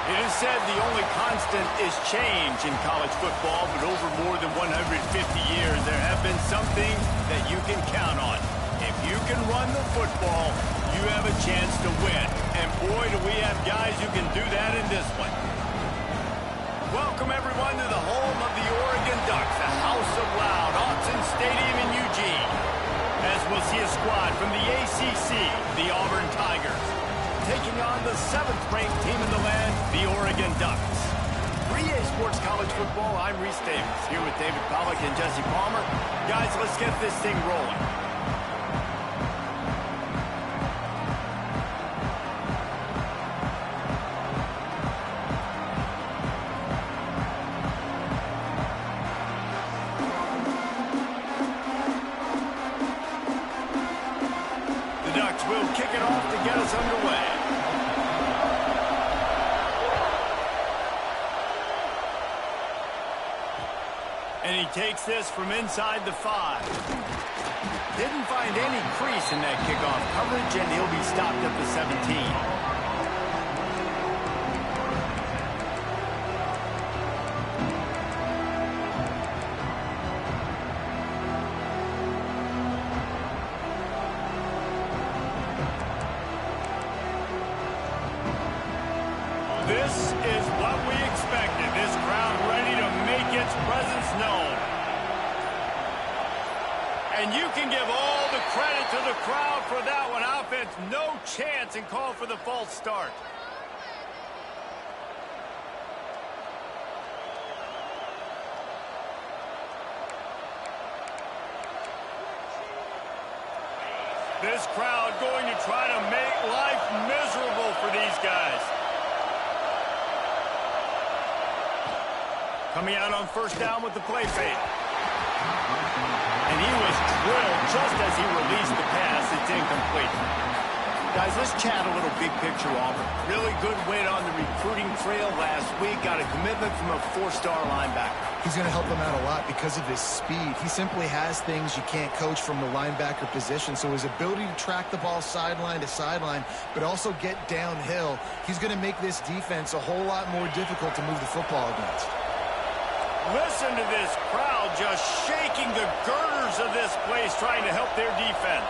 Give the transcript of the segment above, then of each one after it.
It is said the only constant is change in college football, but over more than 150 years, there have been some things that you can count on. If you can run the football, you have a chance to win. And boy, do we have guys who can do that in this one. Welcome, everyone, to the home of the Oregon Ducks, the House of Loud, Autzen Stadium in Eugene. As we'll see a squad from the ACC, the Auburn Tigers, taking on the 7th-ranked team in the land, the Oregon Ducks. For EA Sports College Football, I'm Reese Davis, here with David Pollack and Jesse Palmer. Guys, let's get this thing rolling. The Ducks will kick it off to get us underway. And he takes this from inside the 5. Didn't find any crease in that kickoff coverage, and he'll be stopped at the 17. This is what we expected. This crowd ready to make its presence known. And you can give all the credit to the crowd for that one. Offense, no chance, and call for the false start. This crowd going to try to make life miserable for these guys. Coming out on first down with the play fake. And he was drilled just as he released the pass. It's incomplete. Guys, let's chat a little big picture Auburn. Really good win on the recruiting trail last week. Got a commitment from a 4-star linebacker. He's going to help them out a lot because of his speed. He simply has things you can't coach from the linebacker position. So his ability to track the ball sideline to sideline, but also get downhill, he's going to make this defense a whole lot more difficult to move the football against. Listen to this crowd just shaking the girders of this place, trying to help their defense.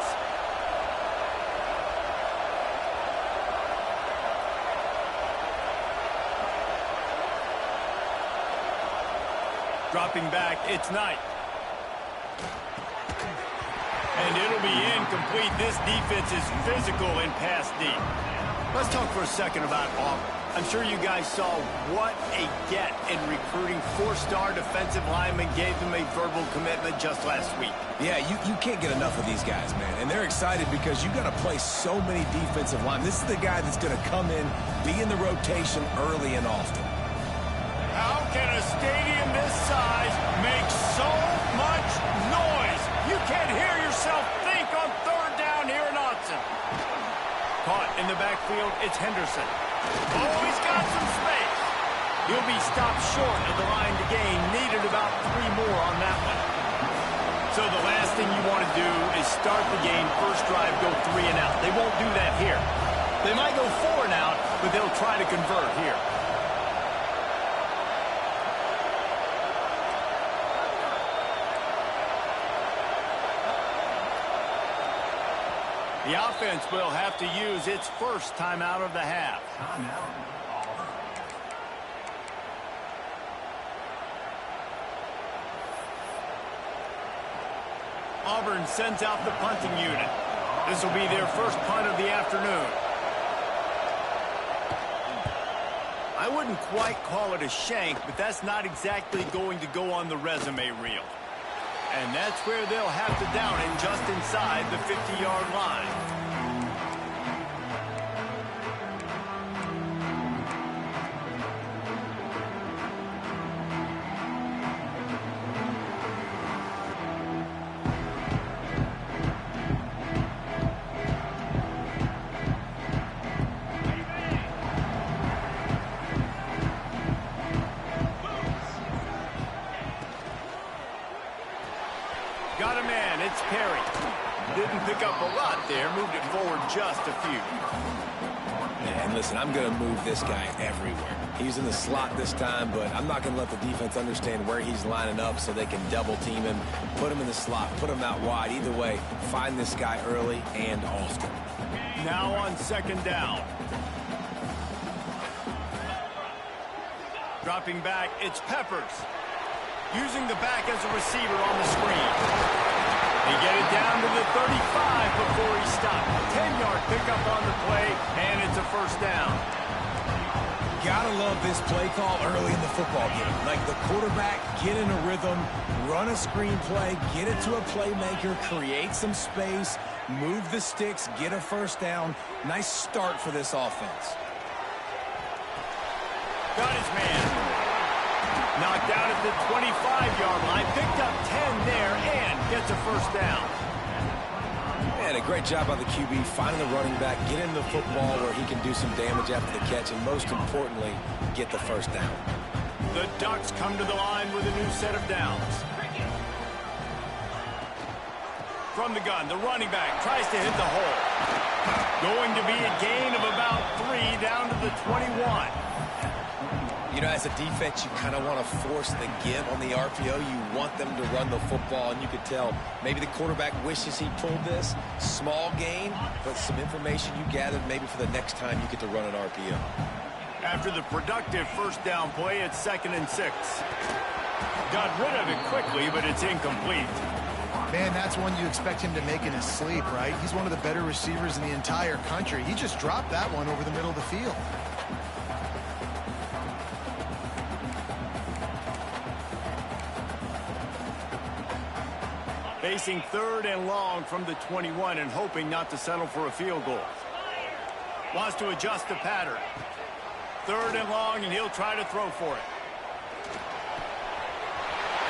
Dropping back, it's Knight. And it'll be incomplete. This defense is physical and pass deep. Let's talk for a second about Auburn. I'm sure you guys saw what a get in recruiting. 4-star defensive linemen, gave them a verbal commitment just last week. Yeah, you can't get enough of these guys, man. And they're excited because you got to play so many defensive linemen. This is the guy that's going to come in, be in the rotation early and often. How can a stadium this size make so much noise? You can't hear yourself think on 3rd down here in Autzen. Caught in the backfield, it's Henderson. Oh, he's got some space. He'll be stopped short of the line to gain. Needed about 3 more on that one. So the last thing you want to do is start the game, first drive, go 3 and out. They won't do that here. They might go 4 and out, but they'll try to convert here. The offense will have to use its first timeout of the half. Auburn sends out the punting unit. This will be their first punt of the afternoon. I wouldn't quite call it a shank, but that's not exactly going to go on the resume reel. And that's where they'll have to down it just inside the 50-yard line. Got a man, it's Perry. Didn't pick up a lot there, moved And listen, I'm going to move this guy everywhere. He's in the slot this time, but I'm not going to let the defense understand where he's lining up so they can double team him, put him in the slot, put him out wide. Either way, find this guy early and often. Now on second down. Dropping back, it's Peppers. Using the back as a receiver on the screen. They get it down to the 35 before he stopped. 10-yard pickup on the play, and it's a first down. Gotta love this play call early in the football game. Like the quarterback, get in a rhythm, run a screen play, get it to a playmaker, create some space, move the sticks, get a first down. Nice start for this offense. Got his man. Knocked out at the 25-yard line. Picked up 10 there and gets a first down. And a great job by the QB finding the running back, get in the football where he can do some damage after the catch, and most importantly, get the first down. The Ducks come to the line with a new set of downs. From the gun, the running back tries to hit the hole. Going to be a gain of about 3 down to the 21. You know, as a defense, you kind of want to force the give on the RPO. You want them to run the football, and you could tell maybe the quarterback wishes he pulled this. Small gain, but some information you gathered maybe for the next time you get to run an RPO. After the productive first down play, it's 2nd and 6. Got rid of it quickly, but it's incomplete. Man, that's one you expect him to make in his sleep, right? He's one of the better receivers in the entire country. He just dropped that one over the middle of the field. Facing 3rd and long from the 21 and hoping not to settle for a field goal. Wants to adjust the pattern. 3rd and long, and he'll try to throw for it.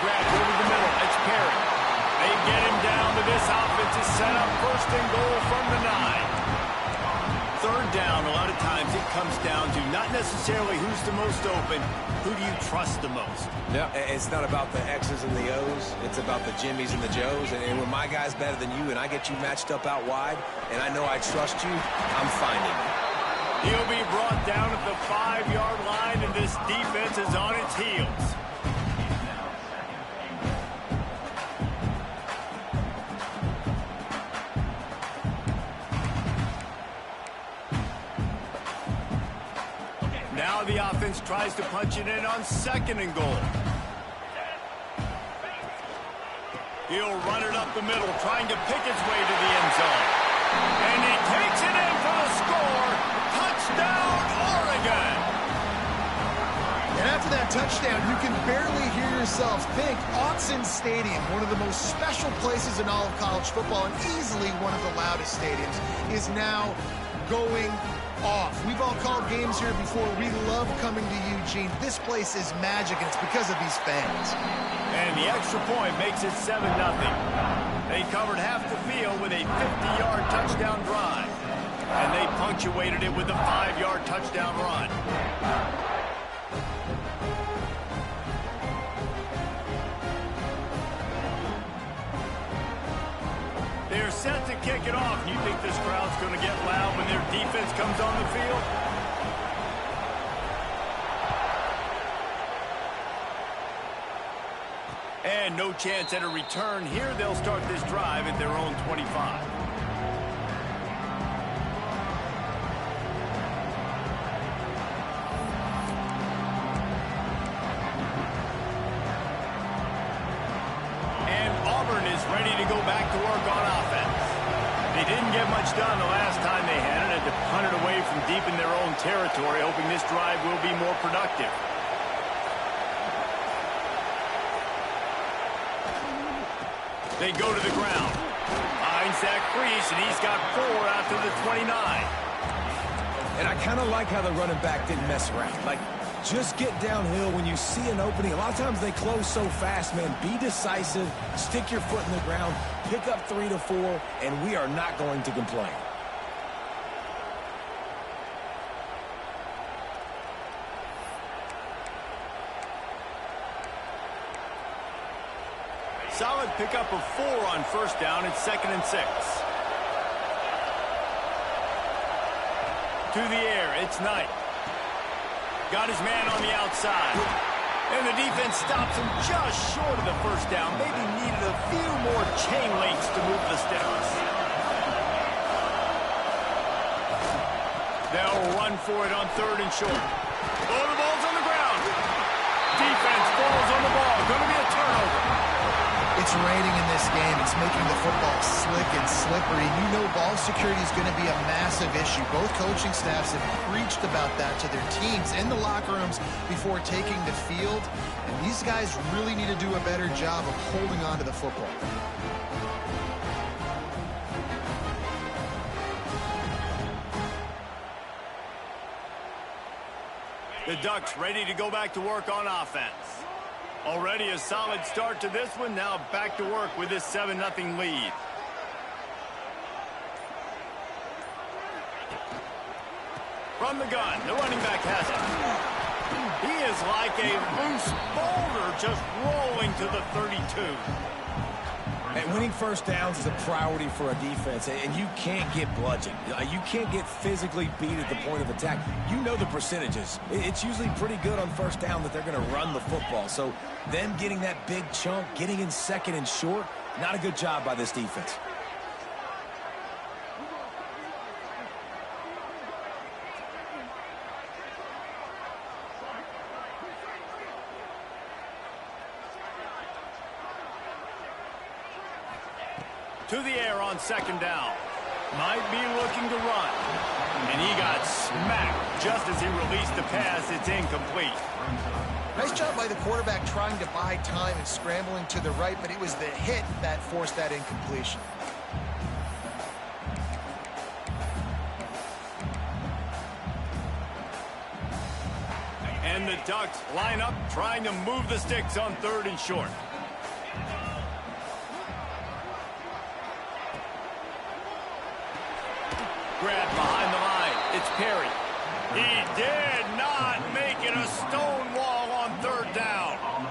Grabbed over the middle. It's Perry. They get him down to this offense is set up 1st and goal from the 9. 3rd down, a lot of times it comes down to not necessarily who's the most open, who do you trust the most? Yeah, it's not about the X's and the O's. It's about the Jimmies and the Joes. And when my guy's better than you and I get you matched up out wide and I know I trust you, I'm finding you. He'll be brought down at the 5-yard line, and this defense is on its heels. Now the offense tries to punch it in on 2nd and goal. He'll run it up the middle, trying to pick his way to the end zone. And he takes it in for the score. Touchdown, Oregon! And after that touchdown, you can barely hear yourself think. Autzen Stadium, one of the most special places in all of college football and easily one of the loudest stadiums, is now going off. We've all called games here before. We love coming to Eugene. This place is magic, and it's because of these fans. And the extra point makes it 7-0. They covered half the field with a 50-yard touchdown drive. And they punctuated it with a 5-yard touchdown run. They're set to kick it off. You think this crowd's going to get loud when their defense comes on the field? And no chance at a return here. They'll start this drive at their own 25. And Auburn is ready to go back to work on offense. They didn't get much done the last time they had it. Had to punt it away from deep in their own territory, hoping this drive will be more productive. They go to the ground. Finds that crease, and he's got 4 out to the 29. And I kind of like how the running back didn't mess around. Like, just get downhill when you see an opening. A lot of times they close so fast, man. Be decisive, stick your foot in the ground, pick up 3 to 4, and we are not going to complain. Solid pickup of 4 on 1st down. It's 2nd and 6. To the air, it's Knight. Got his man on the outside. And the defense stops him just short of the first down. Maybe needed a few more chain links to move the sticks. They'll run for it on 3rd and short. Oh, the ball's on the ground. Defense falls on the ball. Going to be a turnover. It's raining in this game. It's making the football slick and slippery. You know ball security is going to be a massive issue. Both coaching staffs have preached about that to their teams in the locker rooms before taking the field. And these guys really need to do a better job of holding on to the football. The Ducks ready to go back to work on offense. Already a solid start to this one. Now back to work with this 7-0 lead. From the gun, the running back has it. He is like a loose boulder just rolling to the 32. And winning first downs is a priority for a defense, and you can't get bludgeoned. You can't get physically beat at the point of attack. You know the percentages. It's usually pretty good on first down that they're going to run the football. So them getting that big chunk, getting in 2nd and short, not a good job by this defense. To the air on 2nd down. Might be looking to run. And he got smacked just as he released the pass. It's incomplete. Nice job by the quarterback trying to buy time and scrambling to the right, but it was the hit that forced that incompletion. And the Ducks line up trying to move the sticks on 3rd and short. Grab behind the line. It's Perry. He did not make it a stone wall on 3rd down.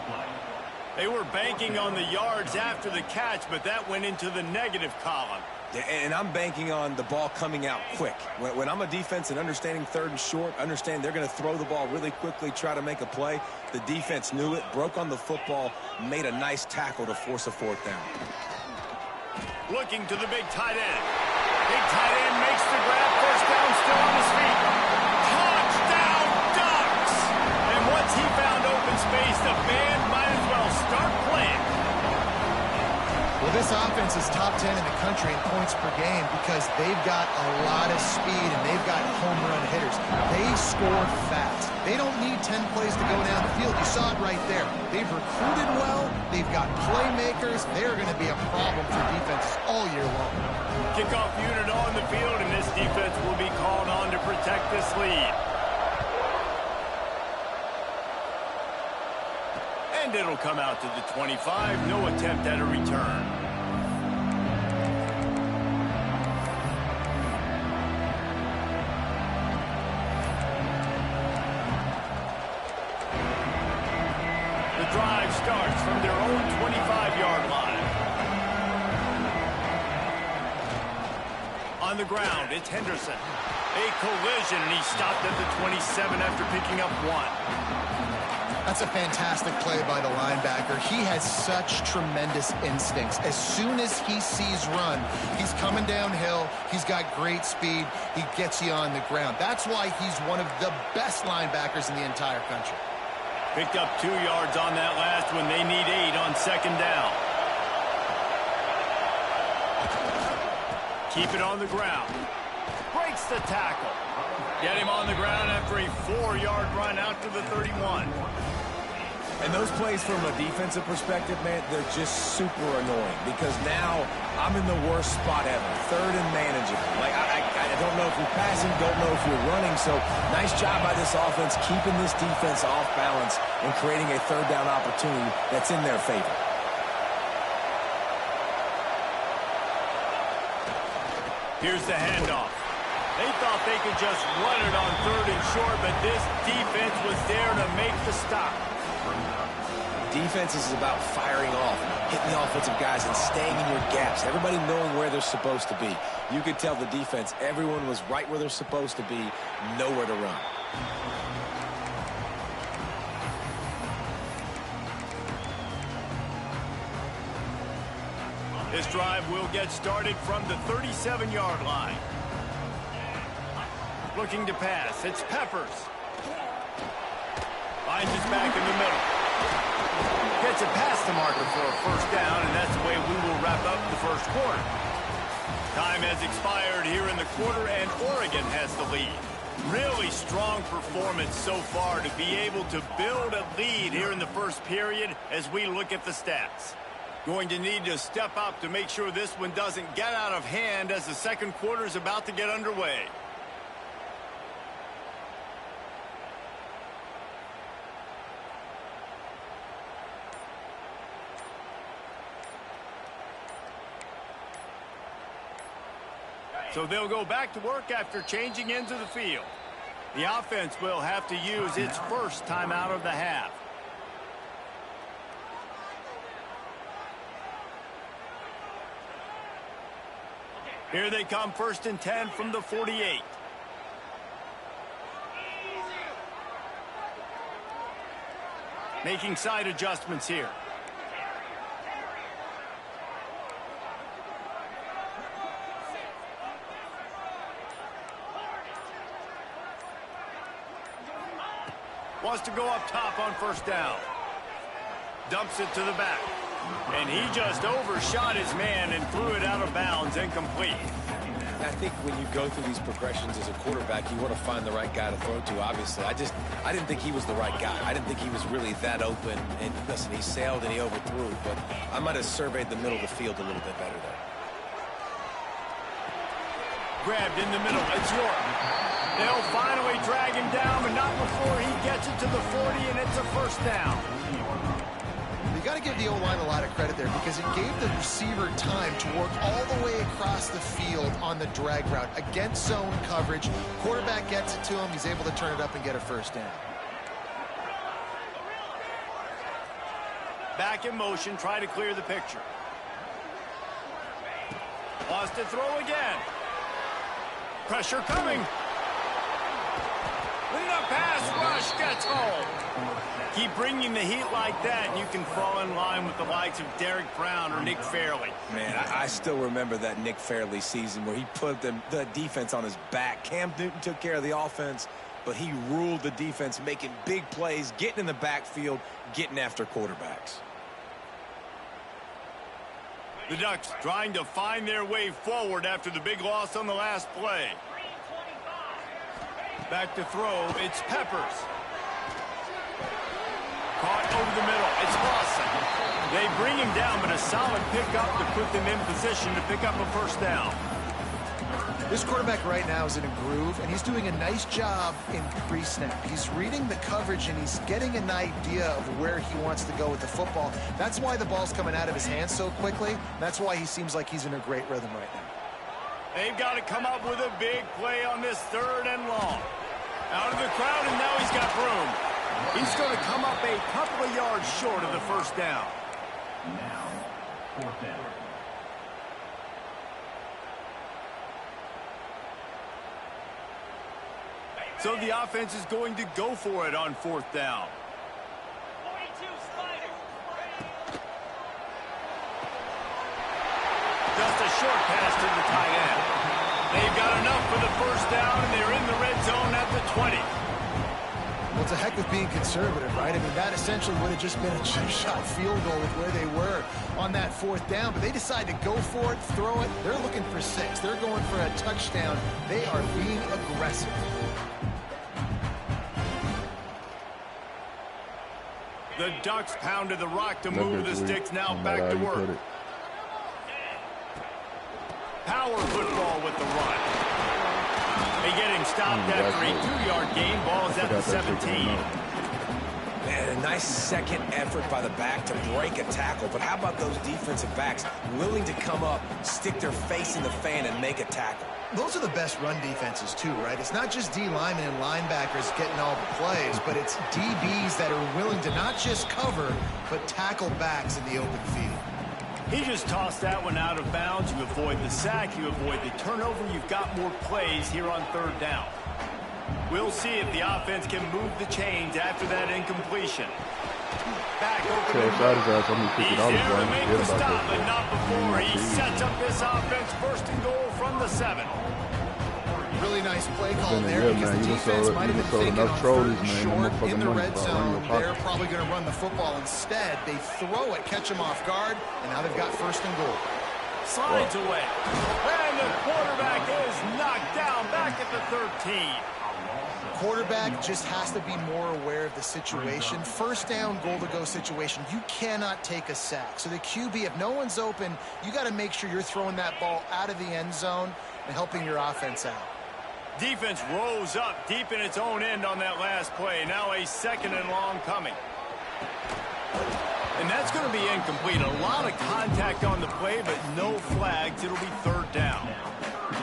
They were banking on the yards after the catch, but that went into the negative column. And I'm banking on the ball coming out quick. When I'm a defense and understanding 3rd and short, understand they're going to throw the ball really quickly, try to make a play. The defense knew it, broke on the football, made a nice tackle to force a 4th down. Looking to the big tight end. Big tight end makes the grab. First down, still on his feet. Touchdown, Ducks! And once he found open space, the band might as well start playing. Well, this offense is top 10 in the country in points per game because they've got a lot of speed and they've got home run hitters. They score fast. They don't need 10 plays to go down the field. You saw it right there. They've recruited well. They've got playmakers. They're going to be a problem for defenses all year long. Kickoff unit on the field, and this defense will be called on to protect this lead. And it'll come out to the 25. No attempt at a return. The drive starts from their own 25-yard line. On the ground, it's Henderson. A collision, and he stopped at the 27 after picking up 1. That's a fantastic play by the linebacker. He has such tremendous instincts. As soon as he sees run, he's coming downhill. He's got great speed. He gets you on the ground. That's why he's one of the best linebackers in the entire country. Picked up 2 yards on that last one. They need 8 on 2nd down. Keep it on the ground. Breaks the tackle. Get him on the ground after a 4-yard run out to the 31. And those plays from a defensive perspective, man, they're just super annoying because now I'm in the worst spot ever. 3rd and manageable. Like, I don't know if you're passing, don't know if you're running. So nice job by this offense keeping this defense off balance and creating a 3rd down opportunity that's in their favor. Here's the handoff. They thought they could just run it on 3rd and short, but this defense was there to make the stop. Defense is about firing off, hitting the offensive guys, and staying in your gaps. Everybody knowing where they're supposed to be. You could tell the defense, everyone was right where they're supposed to be, nowhere to run. This drive will get started from the 37-yard line. Looking to pass. It's Peppers. Finds his back in the middle. Gets it past the marker for a first down, and that's the way we will wrap up the first quarter. Time has expired here in the quarter, and Oregon has the lead. Really strong performance so far to be able to build a lead here in the first period as we look at the stats. Going to need to step up to make sure this one doesn't get out of hand as the second quarter is about to get underway. So they'll go back to work after changing into the field. The offense will have to use its first timeout of the half. Here they come, 1st and 10 from the 48. Making side adjustments here. Wants to go up top on first down. Dumps it to the back. And he just overshot his man and threw it out of bounds, incomplete. I think when you go through these progressions as a quarterback, you want to find the right guy to throw to, obviously. I didn't think he was the right guy. I didn't think he was really that open. And listen, he sailed and he overthrew, but I might have surveyed the middle of the field a little bit better there. Grabbed in the middle. It's York. They'll finally drag him down, but not before he gets it to the 40, and it's a first down. You got to give the O-line a lot of credit there because it gave the receiver time to work all the way across the field on the drag route against zone coverage. Quarterback gets it to him. He's able to turn it up and get a first down. Back in motion, try to clear the picture. Wants to throw again. Pressure coming. And the pass rush gets home. Keep bringing the heat like that, and you can fall in line with the likes of Derek Brown or Nick Fairley. Man, I still remember that Nick Fairley season where he put the defense on his back. Cam Newton took care of the offense, but he ruled the defense, making big plays, getting in the backfield, getting after quarterbacks. The Ducks trying to find their way forward after the big loss on the last play. Back to throw, it's Peppers. Caught over the middle, it's Lawson. They bring him down, but a solid pickup to put them in position to pick up a first down. This quarterback right now is in a groove, and he's doing a nice job in pre-snap. He's reading the coverage, and he's getting an idea of where he wants to go with the football. That's why the ball's coming out of his hands so quickly. That's why he seems like he's in a great rhythm right now. They've got to come up with a big play on this 3rd and long. Out of the crowd, and now he's got room. He's going to come up a couple of yards short of the first down. Now, 4th down. So the offense is going to go for it on 4th down. Just a short pass to the tight end. They've got enough for the first down, and they're in the red zone at the 20. Well, it's a heck of being conservative, right? I mean, that essentially would have just been a chip shot field goal with where they were on that 4th down. But they decide to go for it, throw it. They're looking for 6. They're going for a touchdown. They are being aggressive. The Ducks pounded the rock to move the sticks. Now back to work. Power football with the run. They get him stopped after a 2-yard gain. Ball is at the 17. Man, a nice second effort by the back to break a tackle. But how about those defensive backs willing to come up, stick their face in the fan, and make a tackle? Those are the best run defenses too, right? It's not just D linemen and linebackers getting all the plays, but it's DBs that are willing to not just cover, but tackle backs in the open field. He just tossed that one out of bounds. You avoid the sack, you avoid the turnover. You've got more plays here on third down. We'll see if the offense can move the chains after that incompletion. Back open. He's there to make the stop, but not before. He sets up this offense first and goal from the 7. Really nice play call there because the defense might have been thinking on third and short in the red zone. They're probably going to run the football instead. They throw it, catch them off guard, and now they've got first and goal. Slides away. And the quarterback is knocked down back at the 13. Quarterback just has to be more aware of the situation. First down, goal-to-go situation. You cannot take a sack. So the QB, if no one's open, you got to make sure you're throwing that ball out of the end zone and helping your offense out. Defense rose up deep in its own end on that last play. Now a second and long coming. And that's going to be incomplete. A lot of contact on the play, but no flags. It'll be third down.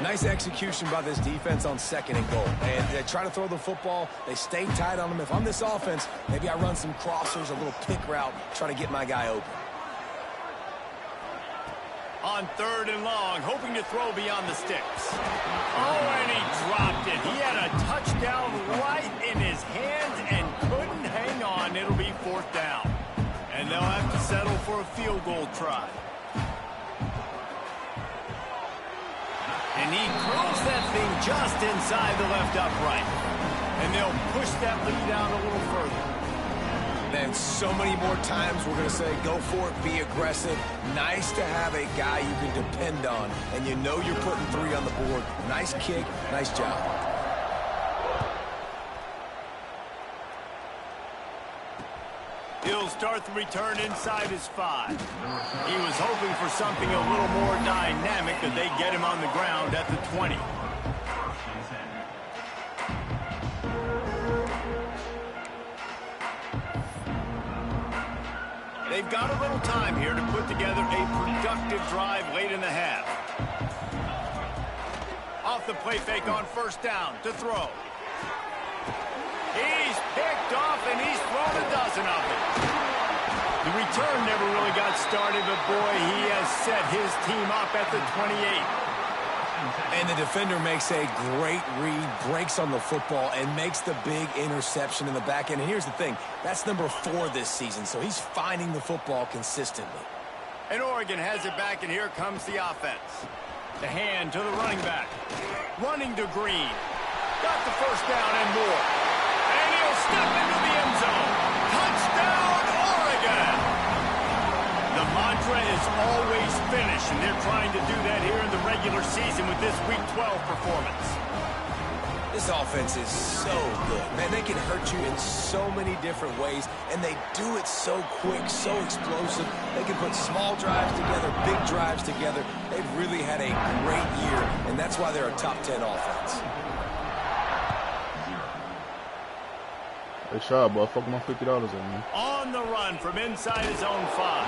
Nice execution by this defense on second and goal. And they try to throw the football. They stay tight on them. If I'm this offense, maybe I run some crossers, a little pick route, try to get my guy open. On third and long, hoping to throw beyond the sticks. Oh, and he dropped it. He had a touchdown right in his hands and couldn't hang on. It'll be fourth down. And they'll have to settle for a field goal try. And he throws that thing just inside the left upright. And they'll push that lead down a little further. Man, so many more times we're going to say, go for it, be aggressive. Nice to have a guy you can depend on, and you know you're putting 3 on the board. Nice kick, nice job. He'll start the return inside his 5. He was hoping for something a little more dynamic, but they get him on the ground at the 20. They've got a little time here to put together a productive drive late in the half. Off the play fake on first down to throw. He's picked off, and he's thrown a dozen of them. The return never really got started, but boy, he has set his team up at the 28. And the defender makes a great read, breaks on the football, and makes the big interception in the back end. And here's the thing, that's number 4 this season, so he's finding the football consistently. And Oregon has it back, and here comes the offense. The hand to the running back. Running to Green. Got the first down and more. And he'll step into the end zone. Touchdown, Oregon! The mantra is always finish, and they're trying to do that here in the regular season with this Week 12 performance. This offense is so good. Man, they can hurt you in so many different ways, and they do it so quick, so explosive. They can put small drives together, big drives together. They've really had a great year, and that's why they're a top 10 offense. Hey, shot, boy. Fuck my $50 in, man. On the run from inside his own 5.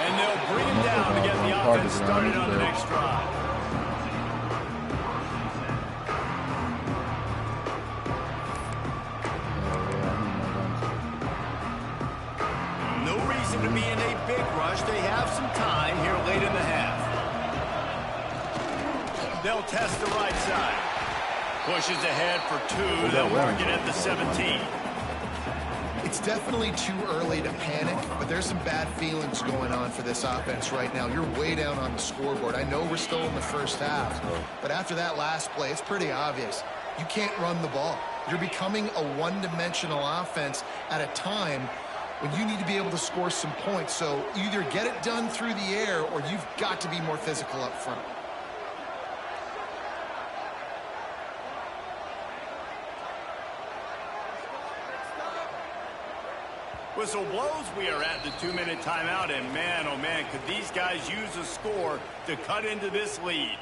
And they'll bring him down to get the offense started on the next drive. No reason to be in a big rush. They have some time here late in the half. They'll test the right side. Pushes ahead for 2. They'll mark it at the 17. It's definitely too early to panic, but there's some bad feelings going on for this offense right now. You're way down on the scoreboard. I know we're still in the first half, but after that last play, it's pretty obvious. You can't run the ball. You're becoming a one-dimensional offense at a time when you need to be able to score some points. So either get it done through the air or you've got to be more physical up front. Whistle blows. We are at the 2-minute timeout, and man, oh man, could these guys use a score to cut into this lead.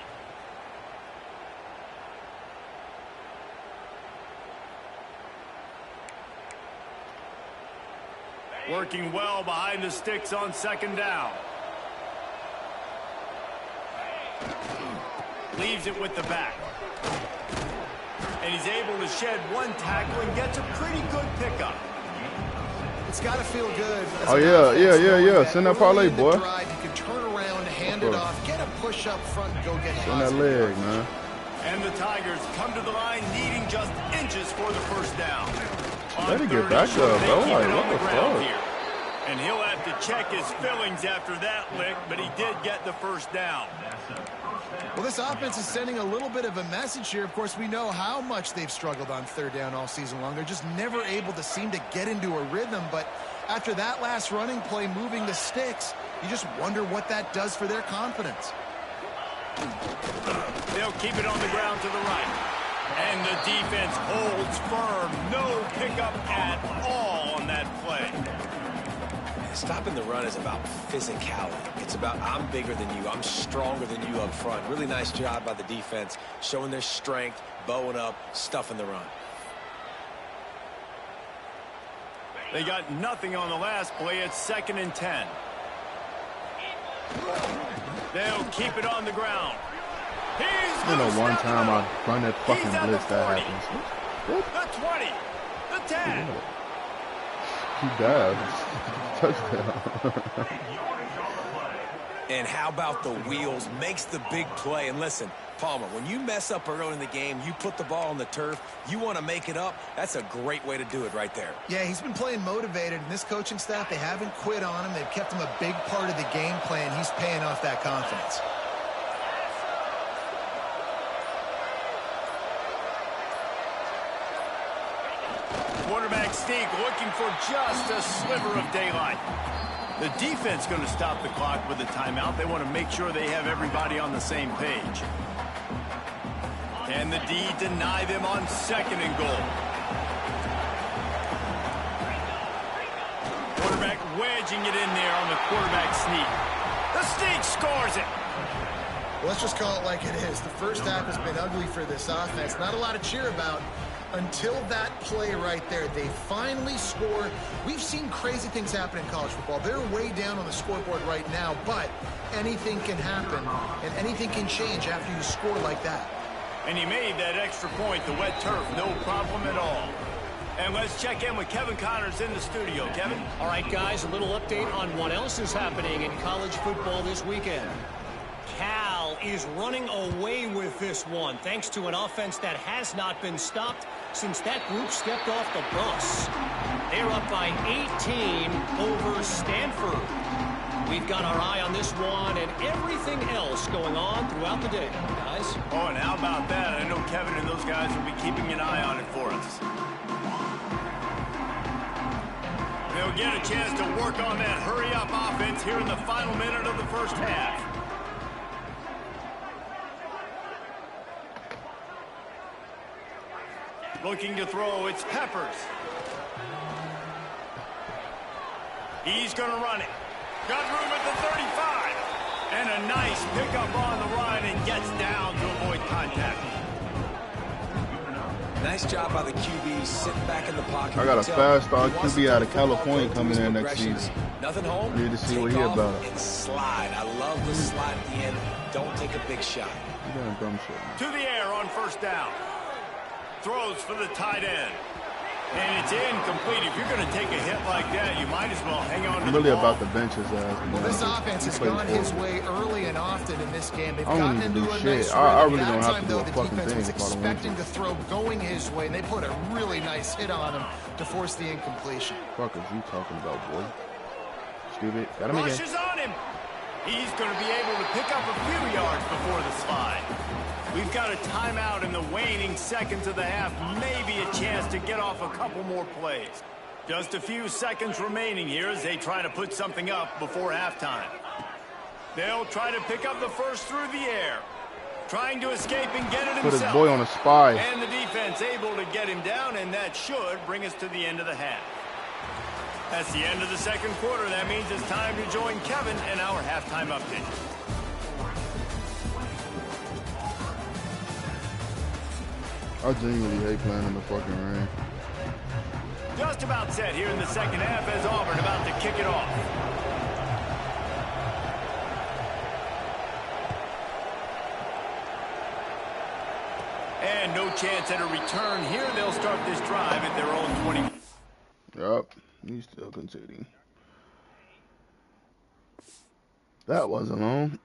Working well behind the sticks on second down. Leaves it with the back. And he's able to shed one tackle and gets a pretty good pickup. It's got to feel good. Oh, yeah. Send that parlay, boy. Drive, you can turn around, hand it off, get a push up front, and go get Send that leg, man. And the Tigers come to the line needing just inches for the first down. Let it get back up, bro. Like, what the fuck? Here. And he'll have to check his fillings after that lick, but he did get the first down. Well, this offense is sending a little bit of a message here. Of course, we know how much they've struggled on third down all season long. They're just never able to seem to get into a rhythm. But after that last running play moving the sticks, you just wonder what that does for their confidence. They'll keep it on the ground to the right. And the defense holds firm. No pickup at all on that play. Stopping the run is about physicality. It's about I'm bigger than you. I'm stronger than you up front. Really nice job by the defense, showing their strength, bowing up, stuffing the run. They got nothing on the last play. It's 2nd and 10. They'll keep it on the ground. You know, one time I run that fucking blitz, that happens. The 20. The 10. He dives. Touchdown. And how about the wheels? Makes the big play. And listen, Palmer, when you mess up early in the game, you put the ball on the turf, you want to make it up, that's a great way to do it right there. Yeah, he's been playing motivated, and this coaching staff, they haven't quit on him. They've kept him a big part of the game plan. He's paying off that confidence. Quarterback sneak looking for just a sliver of daylight. The defense going to stop the clock with a timeout. They want to make sure they have everybody on the same page. Can the D deny them on 2nd and goal? Quarterback wedging it in there on the quarterback sneak. The sneak scores it. Well, let's just call it like it is. The first half has been ugly for this offense. Not a lot to cheer about. Until that play right there, they finally score. We've seen crazy things happen in college football. They're way down on the scoreboard right now, but anything can happen, and anything can change after you score like that. And he made that extra point, the wet turf, no problem at all. And let's check in with Kevin Connors in the studio. Kevin? All right, guys, a little update on what else is happening in college football this weekend. Cal is running away with this one, thanks to an offense that has not been stopped since that group stepped off the bus. They're up by 18 over Stanford. We've got our eye on this one and everything else going on throughout the day, guys. Oh, and how about that? I know Kevin and those guys will be keeping an eye on it for us. They'll get a chance to work on that hurry-up offense here in the final minute of the first half. Looking to throw, it's Peppers. He's going to run it. Got room at the 35. And a nice pickup on the run and gets down to avoid contact. Nice job by the QB sitting back in the pocket. I got a fast-star QB out of California coming in next season. Nothing home. I need to see what he about. And slide. I love the slide at the end. Don't take a big shot. You got dumb shit. To the air on first down. Throws for the tight end. And it's incomplete. If you're going to take a hit like that, you might as well hang on to the ball. I'm really about to bench his ass. Well, this offense has gone his way early and often in this game. They've I don't gotten need to into do a nice shit. rhythm. I really don't That have to time, do though, a the fucking defense thing was if I don't want expecting to throw going his way, and they put a really nice hit on him to force the incompletion. Fuck is you talking about, boy? Stupid. Got him again. Rushes on him. He's going to be able to pick up a few yards before the slide. We've got a timeout in the waning seconds of the half. Maybe a chance to get off a couple more plays. Just a few seconds remaining here as they try to put something up before halftime. They'll try to pick up the first through the air. Trying to escape and get it himself. Put his boy on a spy. And the defense able to get him down, and that should bring us to the end of the half. That's the end of the second quarter. That means it's time to join Kevin in our halftime update. I genuinely hate playing in the fucking rain. Just about set here in the second half as Auburn about to kick it off. And no chance at a return here. They'll start this drive at their own 20. Yup, he's still conceding. That wasn't long.